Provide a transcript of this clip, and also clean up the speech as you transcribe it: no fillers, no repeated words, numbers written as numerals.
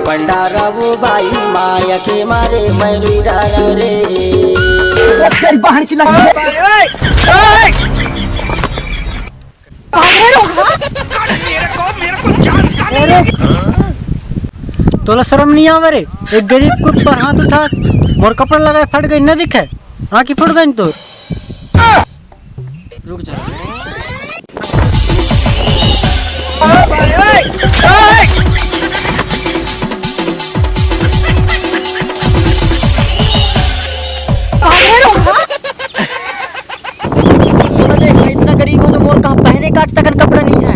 पंडारा वो भाई माया के मारे पैरू डारा रे बाहर की तोला शर्म नहीं आवे रे? एक गरीब को पर हाथ उठा मोर कपड़ा लगाए फट गई न दिखे आँखी फुट गई तो रुक जा। इतना गरीब हो जो मोर का पहने का आज तक कपड़ा नहीं है।